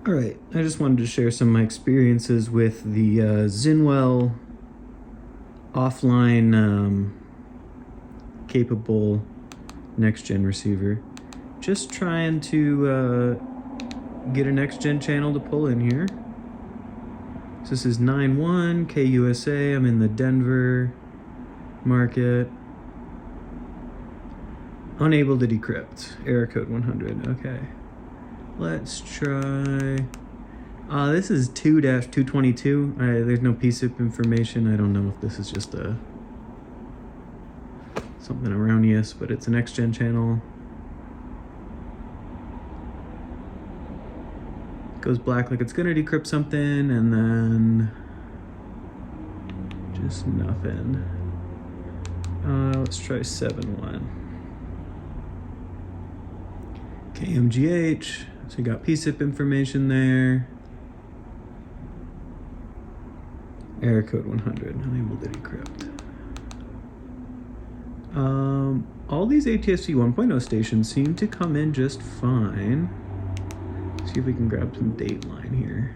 All right, I just wanted to share some of my experiences with the Zinwell offline capable next-gen receiver. Just trying to get a next-gen channel to pull in here. So this is 9.1 KUSA. I'm in the Denver market. Unable to decrypt. Error code 100. Okay. Let's try. This is 2-222. There's no PSIP information. I don't know if this is just something erroneous, but it's a next-gen channel. Goes black like it's gonna decrypt something, and then just nothing. Let's try 7.1. KMGH. So you got PSIP information there. Error code 100, unable to decrypt. All these ATSC 1.0 stations seem to come in just fine. See if we can grab some dateline here.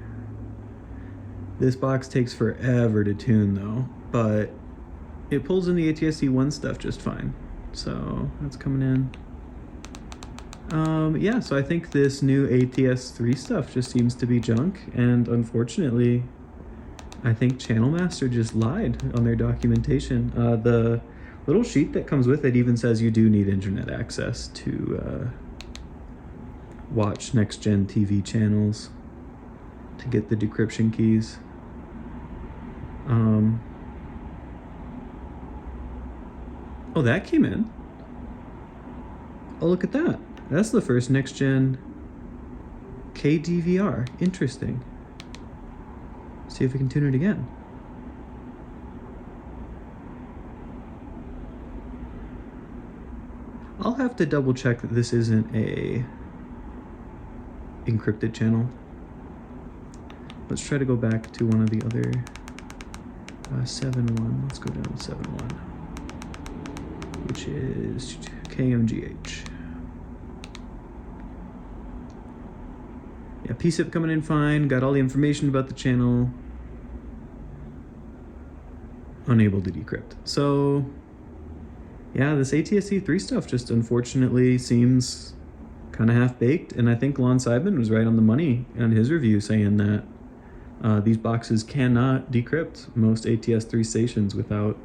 This box takes forever to tune though, but it pulls in the ATSC 1 stuff just fine. So that's coming in. Yeah, so I think this new ATS3 stuff just seems to be junk, and unfortunately, I think Channel-Master just lied on their documentation. The little sheet that comes with it even says you do need internet access to watch next-gen TV channels to get the decryption keys. Oh, that came in. Oh, look at that. That's the first next-gen KDVR. Interesting. See if we can tune it again. I'll have to double check that this isn't a encrypted channel. Let's try to go back to one of the other 7.1. Let's go down to 7.1, which is KMGH. Yeah, PSIP coming in fine, got all the information about the channel. Unable to decrypt. So, yeah, this ATSC 3 stuff just unfortunately seems kind of half-baked, and I think Lon Seidman was right on the money on his review saying that these boxes cannot decrypt most ATS3 stations without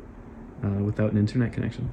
an internet connection.